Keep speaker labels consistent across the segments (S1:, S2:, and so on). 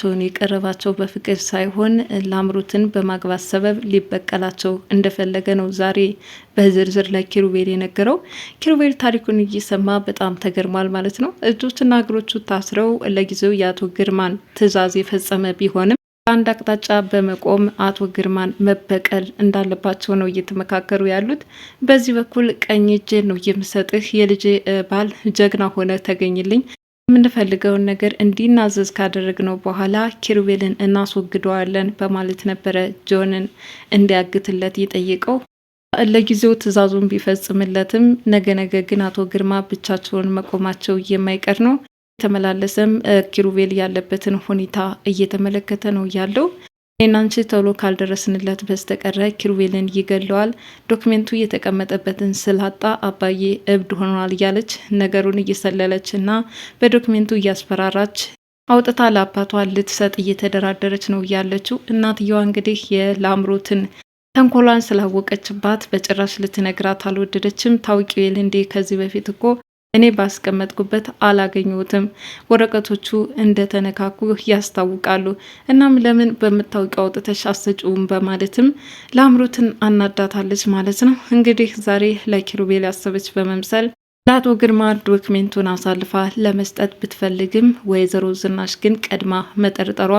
S1: ቶን የቀረባቸው በፍቅር ሳይሆን ላምሮትን በማግባት ሰበብ ሊበቀላቸው እንደፈለገ ነው ዛሬ በዝርዝር ለኪሩቤል የነገረው። ኪሩቤል ታሪኩን እየሰማ በጣም ተገርሟል ማለት ነው። እጆችና እግሮቹ ታስረው ለጊዜው የአቶ ግርማን ትዕዛዝ የፈጸመ ቢሆንም በአንድ አቅጣጫ በመቆም አቶ ግርማን መበቀል እንዳለባቸው ነው እየተመካከሩ ያሉት። በዚህ በኩል ቀኝ እጄን ነው የምሰጥህ፣ የልጄ ባል ጀግና ሆነ ተገኝልኝ፣ የምንፈልገውን ነገር እንዲናዘዝ ካደረግነው በኋላ ኪሩቤልን እናስወግደዋለን በማለት ነበረ ጆንን እንዲያግትለት የጠየቀው። ለጊዜው ትዕዛዙን ቢፈጽምለትም ነገ ግን አቶ ግርማ ብቻቸውን መቆማቸው የማይቀር ነው። የተመላለሰም ኪሩቤል ያለበትን ሁኔታ እየተመለከተ ነው ያለው። እናንቺ ቶሎ ካልደረስንለት በስተቀረ ኪሩቤልን ይገለዋል፣ ዶክሜንቱ የተቀመጠበትን ስላጣ አባዬ እብድ ሆኗል እያለች ነገሩን እየሰለለች እና በዶክሜንቱ እያስፈራራች አውጥታ ለአባቷ ልትሰጥ እየተደራደረች ነው ያለችው። እናትየዋ እንግዲህ የላምሮትን ተንኮሏን ስላወቀችባት በጭራሽ ልትነግራት አልወደደችም። ታውቂው የለ እንዴ ከዚህ በፊት እኮ እኔ ባስቀመጥኩበት አላገኘሁትም፣ ወረቀቶቹ እንደተነካኩ ያስታውቃሉ። እናም ለምን በምታውቂው አውጥተሽ አሰጪውም በማለትም ላምሮትን አናዳታለች ማለት ነው። እንግዲህ ዛሬ ለኪሩቤል ያሰበች በመምሰል ለአቶ ግርማ ዶክሜንቱን አሳልፋ ለመስጠት ብትፈልግም ወይዘሮ ዝናሽ ግን ቀድማ መጠርጠሯ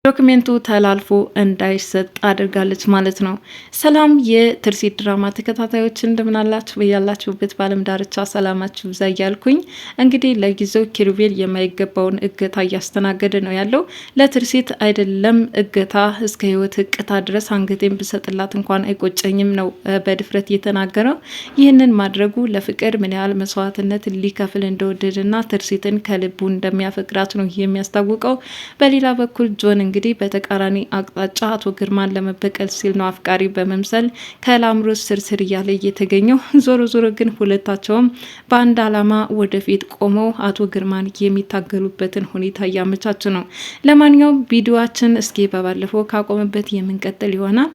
S1: ዶክሜንቱ ተላልፎ እንዳይሰጥ አድርጋለች ማለት ነው። ሰላም የትርሲት ድራማ ተከታታዮች እንደምናላችሁ በያላችሁበት በዓለም ዳርቻ ሰላማችሁ ብዛ እያልኩኝ እንግዲህ ለጊዜው ኪሩቤል የማይገባውን እገታ እያስተናገደ ነው ያለው። ለትርሲት አይደለም እገታ እስከ ሕይወት እቅታ ድረስ አንገቴን ብሰጥላት እንኳን አይቆጨኝም ነው በድፍረት የተናገረው። ይህንን ማድረጉ ለፍቅር ምን ያህል መስዋዕትነት ሊከፍል እንደወደደና ትርሲትን ከልቡ እንደሚያፈቅራት ነው የሚያስታውቀው። በሌላ በኩል ጆን እንግዲህ በተቃራኒ አቅጣጫ አቶ ግርማን ለመበቀል ሲል ነው አፍቃሪ በመምሰል ከላምሮት ስርስር እያለ እየተገኘው። ዞሮ ግን ሁለታቸውም በአንድ አላማ ወደፊት ቆመው አቶ ግርማን የሚታገሉበትን ሁኔታ እያመቻች ነው። ለማንኛውም ቪዲዮአችን እስኪ በባለፈው ካቆመበት የምንቀጥል ይሆናል።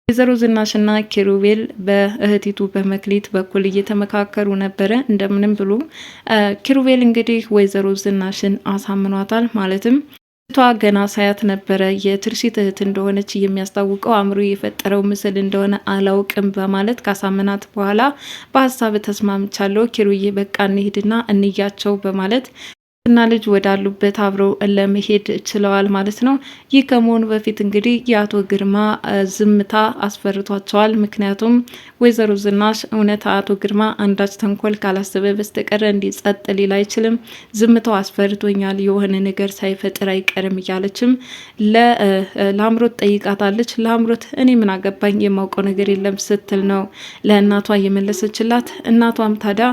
S1: ወይዘሮ ዝናሽና ኪሩቤል በእህቲቱ በመክሊት በኩል እየተመካከሩ ነበረ። እንደምንም ብሎ ኪሩቤል እንግዲህ ወይዘሮ ዝናሽን አሳምኗታል። ማለትም ቷ ገና ሳያት ነበረ የትርሲት እህት እንደሆነች የሚያስታውቀው አእምሮ የፈጠረው ምስል እንደሆነ አላውቅም በማለት ካሳመናት በኋላ በሀሳብ ተስማምቻለሁ ኪሩዬ በቃ እንሂድና እንያቸው በማለት እና ልጅ ወዳሉበት አብረው ለመሄድ ችለዋል ማለት ነው። ይህ ከመሆኑ በፊት እንግዲህ የአቶ ግርማ ዝምታ አስፈርቷቸዋል። ምክንያቱም ወይዘሮ ዝናሽ እውነት አቶ ግርማ አንዳች ተንኮል ካላሰበ በስተቀር እንዲጸጥ ሊል አይችልም፣ ዝምታው አስፈርቶኛል፣ የሆነ ነገር ሳይፈጥር አይቀርም እያለችም ለላምሮት ጠይቃታለች። ላምሮት እኔ ምን አገባኝ የማውቀው ነገር የለም ስትል ነው ለእናቷ የመለሰችላት። እናቷም ታዲያ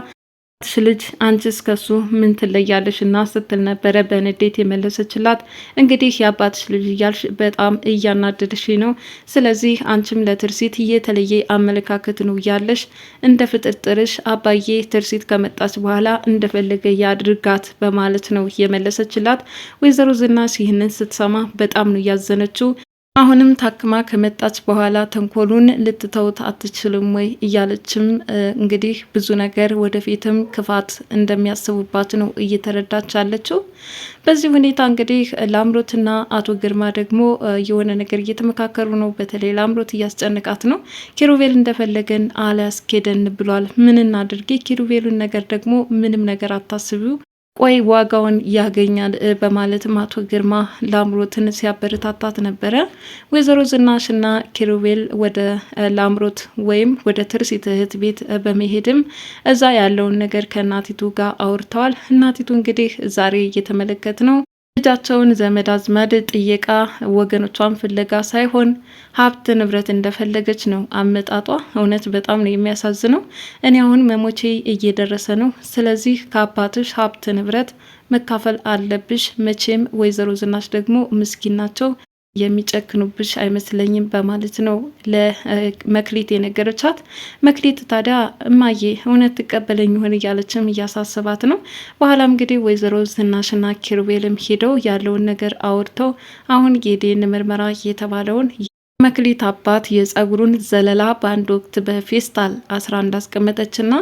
S1: ልጅ አንቺስ ከሱ ምን ትለያለሽ እና ስትል ነበረ በንዴት የመለሰችላት። እንግዲህ የአባትሽ ልጅ እያልሽ በጣም እያናደድሽ ነው። ስለዚህ አንቺም ለትርሲት የተለየ አመለካከት ነው ያለሽ። እንደ ፍጥርጥርሽ አባዬ ትርሲት ከመጣች በኋላ እንደፈለገ ያድርጋት በማለት ነው የመለሰችላት። ወይዘሮ ዝናሽ ይህንን ስትሰማ በጣም ነው ያዘነችው። አሁንም ታክማ ከመጣች በኋላ ተንኮሉን ልትተውት አትችልም ወይ እያለችም እንግዲህ ብዙ ነገር ወደፊትም ክፋት እንደሚያስቡባት ነው እየተረዳች ያለችው። በዚህ ሁኔታ እንግዲህ ላምሮትና አቶ ግርማ ደግሞ የሆነ ነገር እየተመካከሩ ነው። በተለይ ላምሮት እያስጨነቃት ነው። ኪሩቤል እንደፈለገን አላስኬደን ብሏል፣ ምን እናድርግ? ኪሩቤሉን ነገር ደግሞ ምንም ነገር አታስቢው፣ ቆይ ዋጋውን ያገኛል በማለትም አቶ ግርማ ላምሮትን ሲያበረታታት ነበረ። ወይዘሮ ዝናሽና ኪሩቤል ወደ ላምሮት ወይም ወደ ትርሲት እህት ቤት በመሄድም እዛ ያለውን ነገር ከእናቲቱ ጋር አውርተዋል። እናቲቱ እንግዲህ ዛሬ እየተመለከት ነው ልጃቸውን ዘመድ አዝማድ ጥየቃ ወገኖቿን ፍለጋ ሳይሆን ሀብት ንብረት እንደፈለገች ነው አመጣጧ። እውነት በጣም ነው የሚያሳዝነው። እኔ አሁን መሞቼ እየደረሰ ነው፣ ስለዚህ ከአባትሽ ሀብት ንብረት መካፈል አለብሽ። መቼም ወይዘሮ ዝናሽ ደግሞ ምስኪን ናቸው፣ የሚጨክኑብሽ አይመስለኝም በማለት ነው ለመክሊት የነገረቻት። መክሊት ታዲያ እማዬ እውነት ትቀበለኝ ይሆን እያለችም እያሳሰባት ነው። በኋላም እንግዲህ ወይዘሮ ዝናሽና ኪሩቤልም ሄደው ያለውን ነገር አውርተው አሁን የዲኤንኤ ምርመራ የተባለውን መክሊት አባት የጸጉሩን ዘለላ በአንድ ወቅት በፌስታል አስራ እንዳስቀመጠችና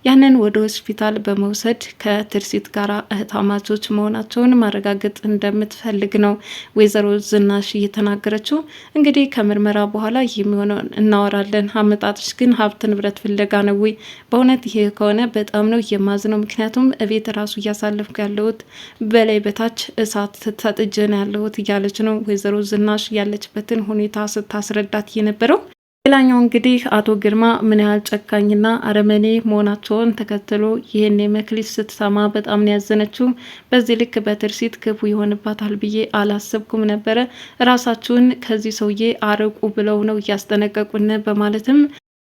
S1: ያንን ወደ ሆስፒታል በመውሰድ ከትርሲት ጋር እህታማቾች መሆናቸውን ማረጋገጥ እንደምትፈልግ ነው ወይዘሮ ዝናሽ እየተናገረችው። እንግዲህ ከምርመራ በኋላ የሚሆነውን እናወራለን። አመጣጥሽ ግን ሀብት ንብረት ፍለጋ ነው ወይ? በእውነት ይሄ ከሆነ በጣም ነው የማዝነው። ምክንያቱም እቤት ራሱ እያሳለፍኩ ያለሁት በላይ በታች እሳት ተጥጄ ነው ያለሁት እያለች ነው ወይዘሮ ዝናሽ ያለችበትን ሁኔታ ታስረዳት የነበረው። ሌላኛው እንግዲህ አቶ ግርማ ምን ያህል ጨካኝና አረመኔ መሆናቸውን ተከትሎ ይህን የመክሊት ስትሰማ በጣም ነው ያዘነችው። በዚህ ልክ በትርሲት ክፉ ይሆንባታል ብዬ አላሰብኩም ነበረ። ራሳችሁን ከዚህ ሰውዬ አርቁ ብለው ነው እያስጠነቀቁን በማለትም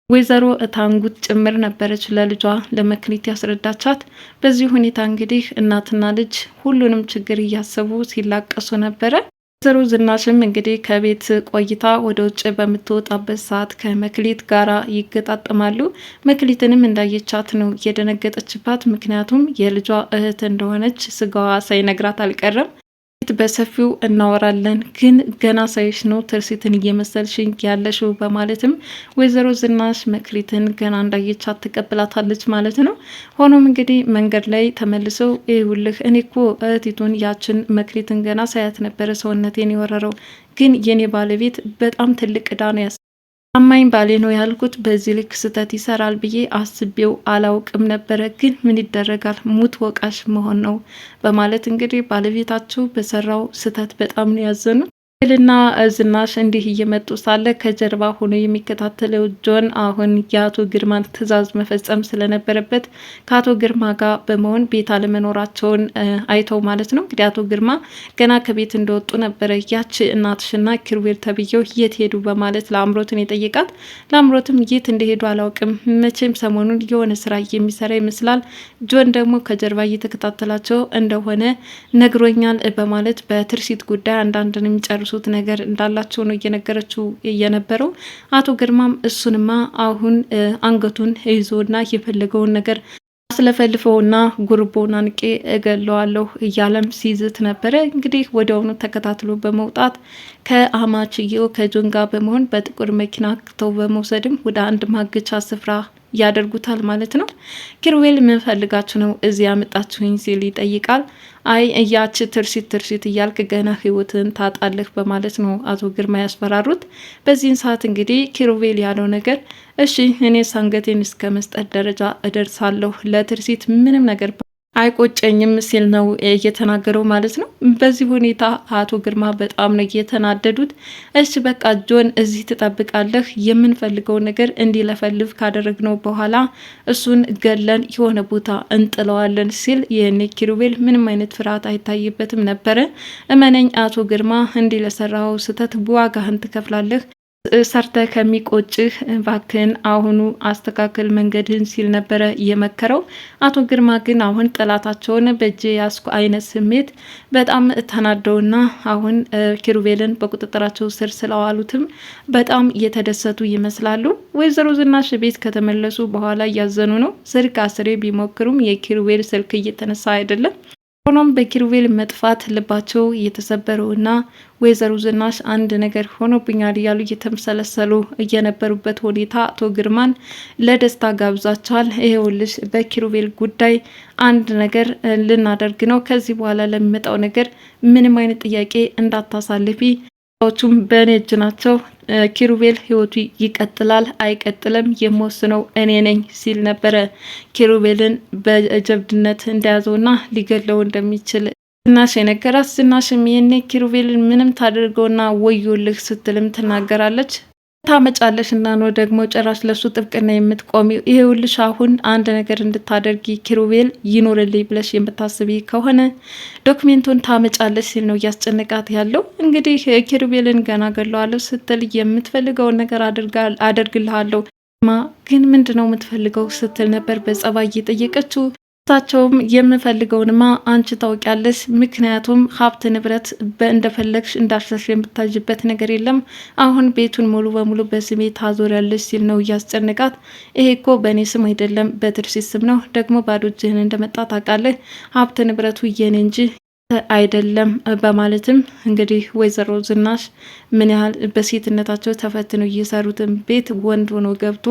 S1: ወይዘሮ እታንጉት ጭምር ነበረች ለልጇ ለመክሊት ያስረዳቻት። በዚህ ሁኔታ እንግዲህ እናትና ልጅ ሁሉንም ችግር እያሰቡ ሲላቀሱ ነበረ። ወይዘሮ ዝናሽም እንግዲህ ከቤት ቆይታ ወደ ውጭ በምትወጣበት ሰዓት ከመክሊት ጋራ ይገጣጠማሉ። መክሊትንም እንዳየቻት ነው የደነገጠችባት። ምክንያቱም የልጇ እህት እንደሆነች ስጋዋ ሳይነግራት አልቀረም። በሰፊው እናወራለን፣ ግን ገና ሳይሽ ነው ትርሲትን እየመሰልሽኝ ያለሽው በማለትም ወይዘሮ ዝናሽ መክሊትን ገና እንዳየቻት ትቀብላታለች ማለት ነው። ሆኖም እንግዲህ መንገድ ላይ ተመልሰው ይውልህ እኔ እኮ እህቲቱን ያችን መክሊትን ገና ሳያት ነበረ ሰውነቴን የወረረው፣ ግን የኔ ባለቤት በጣም ትልቅ ዕዳ ነው ታማኝ ባሌ ነው ያልኩት በዚህ ልክ ስህተት ይሰራል ብዬ አስቤው አላውቅም ነበረ። ግን ምን ይደረጋል ሙት ወቃሽ መሆን ነው በማለት እንግዲህ ባለቤታቸው በሰራው ስህተት በጣም ነው ያዘኑት። ልና ዝናሽ እንዲህ እየመጡ ሳለ ከጀርባ ሆኖ የሚከታተለው ጆን አሁን የአቶ ግርማን ትዕዛዝ መፈጸም ስለነበረበት ከአቶ ግርማ ጋር በመሆን ቤት አለመኖራቸውን አይተው ማለት ነው። እንግዲህ አቶ ግርማ ገና ከቤት እንደወጡ ነበረ ያች እናትሽና ኪሩቤል ተብዬው የት ሄዱ በማለት ለአምሮትን የጠየቃት። ለአምሮትም የት እንደሄዱ አላውቅም፣ መቼም ሰሞኑን የሆነ ስራ የሚሰራ ይመስላል፣ ጆን ደግሞ ከጀርባ እየተከታተላቸው እንደሆነ ነግሮኛል በማለት በትርሲት ጉዳይ አንዳንድን የሚጨርሱ ነገር እንዳላቸው ነው እየነገረችው የነበረው። አቶ ግርማም እሱንማ አሁን አንገቱን ይዞና የፈለገውን ነገር አስለፈልፈውና ጉርቦን አንቄ እገለዋለሁ እያለም ሲይዝት ነበረ። እንግዲህ ወዲያውኑ ተከታትሎ በመውጣት ከአማችየው ከጆን ጋር በመሆን በጥቁር መኪና ክተው በመውሰድም ወደ አንድ ማገቻ ስፍራ ያደርጉታል ማለት ነው። ኪሩቤል ምን ፈልጋችሁ ነው እዚህ ያመጣችሁኝ ሲል ይጠይቃል። አይ እያች ትርሲት እያልክ ገና ህይወትን ታጣለህ በማለት ነው አቶ ግርማ ያስፈራሩት። በዚህን ሰዓት እንግዲህ ኪሩቤል ያለው ነገር እሺ እኔ አንገቴን እስከ መስጠት ደረጃ እደርሳለሁ፣ ለትርሲት ምንም ነገር አይቆጨኝም ሲል ነው እየተናገረው ማለት ነው። በዚህ ሁኔታ አቶ ግርማ በጣም ነው እየተናደዱት። እሺ በቃ ጆን እዚህ ትጠብቃለህ፣ የምንፈልገው ነገር እንዲለፈልፍ ካደረግነው በኋላ እሱን ገለን የሆነ ቦታ እንጥለዋለን ሲል ይህኔ ኪሩቤል ምንም አይነት ፍርሃት አይታይበትም ነበረ። እመነኝ አቶ ግርማ እንዲህ ለሰራው ስህተት ዋጋህን ትከፍላለህ፣ ሰርተ ከሚቆጭህ ባክን አሁኑ አስተካከል መንገድህን ሲል ነበረ የመከረው። አቶ ግርማ ግን አሁን ጠላታቸውን በእጅ ያስኩ አይነት ስሜት በጣም ተናደውና አሁን ኪሩቤልን በቁጥጥራቸው ስር ስለዋሉትም በጣም እየተደሰቱ ይመስላሉ። ወይዘሮ ዝናሽ ቤት ከተመለሱ በኋላ እያዘኑ ነው። ስልክ አስሬ ቢሞክሩም የኪሩቤል ስልክ እየተነሳ አይደለም። ሆኖም በኪሩቤል መጥፋት ልባቸው እየተሰበረውና ወይዘሮ ዝናሽ አንድ ነገር ሆኖብኛል እያሉ እየተመሰለሰሉ እየነበሩበት ሁኔታ አቶ ግርማን ለደስታ ጋብዛቸዋል። ይሄውልሽ በኪሩቤል ጉዳይ አንድ ነገር ልናደርግ ነው። ከዚህ በኋላ ለሚመጣው ነገር ምንም አይነት ጥያቄ እንዳታሳልፊ፣ ዎቹም በእኔ እጅ ናቸው። ኪሩቤል ህይወቱ ይቀጥላል አይቀጥልም የምወስነው እኔ ነኝ ሲል ነበረ ኪሩቤልን በጀብድነት እንደያዘውና ሊገለው እንደሚችል ዝናሽ የነገራት። ዝናሽም ይሄኔ ኪሩቤልን ምንም ታደርገውና ወዮልህ ስትልም ትናገራለች። ታመጫለሽ እና ነው ደግሞ ጭራሽ ለሱ ጥብቅና የምትቆሚው? ይሄውልሽ አሁን አንድ ነገር እንድታደርጊ ኪሩቤል ይኖርልኝ ብለሽ የምታስቢ ከሆነ ዶክሜንቱን ታመጫለሽ ሲል ነው እያስጨነቃት ያለው። እንግዲህ ኪሩቤልን ገና ገለዋለሁ ስትል የምትፈልገውን ነገር አደርግልሃለሁ ግን ምንድነው የምትፈልገው ስትል ነበር በጸባይ እየጠየቀችው። እሳቸውም የምፈልገውንማ አንቺ ታውቂያለሽ፣ ምክንያቱም ሀብት ንብረት እንደፈለግሽ እንዳሻሽ የምታጅበት ነገር የለም፣ አሁን ቤቱን ሙሉ በሙሉ በስሜ ታዞሪያለሽ ሲል ነው እያስጨነቃት። ይሄ እኮ በእኔ ስም አይደለም በትርሲት ስም ነው፣ ደግሞ ባዶ እጅህን እንደመጣ ታውቃለህ፣ ሀብት ንብረቱ የኔ እንጂ አይደለም በማለትም እንግዲህ ወይዘሮ ዝናሽ ምን ያህል በሴትነታቸው ተፈትነው እየሰሩትን ቤት ወንድ ሆኖ ገብቶ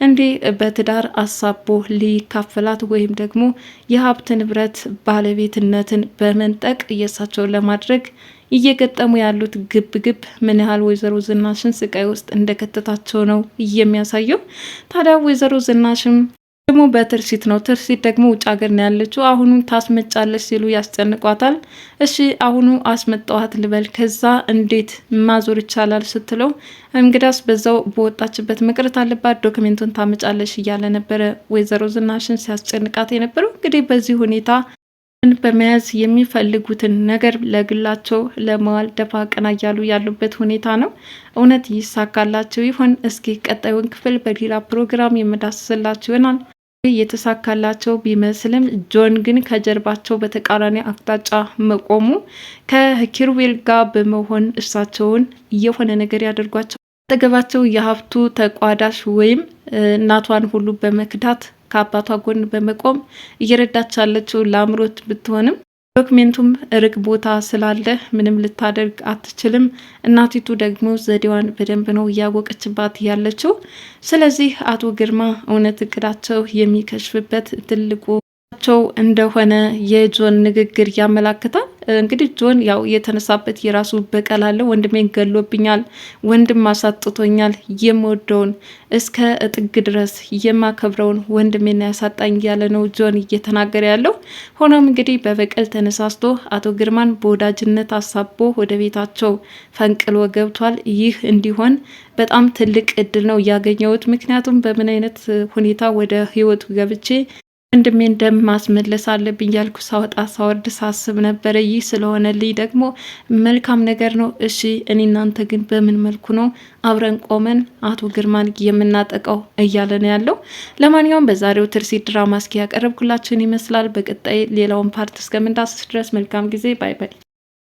S1: እንዲህ በትዳር አሳቦ ሊካፈላት ወይም ደግሞ የሀብት ንብረት ባለቤትነትን በመንጠቅ እየሳቸውን ለማድረግ እየገጠሙ ያሉት ግብ ግብ ምን ያህል ወይዘሮ ዝናሽን ስቃይ ውስጥ እንደከተታቸው ነው የሚያሳየው። ታዲያ ወይዘሮ ዝናሽም ደግሞ በትርሲት ነው። ትርሲት ደግሞ ውጭ ሀገር ነው ያለችው። አሁኑ ታስመጫለች ሲሉ ያስጨንቋታል። እሺ አሁኑ አስመጣዋት ልበል፣ ከዛ እንዴት ማዞር ይቻላል ስትለው እንግዳስ በዛው በወጣችበት መቅረት አለባት፣ ዶክሜንቱን ታመጫለሽ እያለ ነበረ ወይዘሮ ዝናሽን ሲያስጨንቃት የነበረው። እንግዲህ በዚህ ሁኔታ በመያዝ የሚፈልጉትን ነገር ለግላቸው ለመዋል ደፋ ቀና እያሉ ያሉበት ሁኔታ ነው። እውነት ይሳካላቸው ይሆን? እስኪ ቀጣዩን ክፍል በሌላ ፕሮግራም የምዳስስላችሁ ይሆናል። የተሳካላቸው ቢመስልም ጆን ግን ከጀርባቸው በተቃራኒ አቅጣጫ መቆሙ ከኪሩቤል ጋር በመሆን እሳቸውን የሆነ ነገር ያደርጓቸው አጠገባቸው የሀብቱ ተቋዳሽ ወይም እናቷን ሁሉ በመክዳት ከአባቷ ጎን በመቆም እየረዳች ያለችው ለአምሮት ብትሆንም ዶክሜንቱም ርቅ ቦታ ስላለ ምንም ልታደርግ አትችልም። እናቲቱ ደግሞ ዘዴዋን በደንብ ነው እያወቀችባት ያለችው። ስለዚህ አቶ ግርማ እውነት እቅዳቸው የሚከሽፍበት ትልቁ ቸው እንደሆነ የጆን ንግግር ያመላክታል። እንግዲህ ጆን ያው የተነሳበት የራሱ በቀል አለ። ወንድሜን ገሎብኛል፣ ወንድም አሳጥቶኛል፣ የምወደውን እስከ ጥግ ድረስ የማከብረውን ወንድሜን ያሳጣኝ እያለ ነው ጆን እየተናገረ ያለው። ሆኖም እንግዲህ በበቀል ተነሳስቶ አቶ ግርማን በወዳጅነት አሳቦ ወደ ቤታቸው ፈንቅሎ ገብቷል። ይህ እንዲሆን በጣም ትልቅ እድል ነው ያገኘሁት። ምክንያቱም በምን አይነት ሁኔታ ወደ ህይወቱ ገብቼ ወንድሜን ደም ማስመለስ አለብኝ ያልኩ ሳወጣ ሳወርድ ሳስብ ነበረ። ይህ ስለሆነልኝ ደግሞ መልካም ነገር ነው። እሺ እኔ እናንተ ግን በምን መልኩ ነው አብረን ቆመን አቶ ግርማን የምናጠቀው እያለ ነው ያለው። ለማንኛውም በዛሬው ትርሲት ድራማ እስኪ ያቀረብኩላችሁን ይመስላል። በቀጣይ ሌላውን ፓርት እስከምንዳስስ ድረስ መልካም ጊዜ። ባይ ባይ።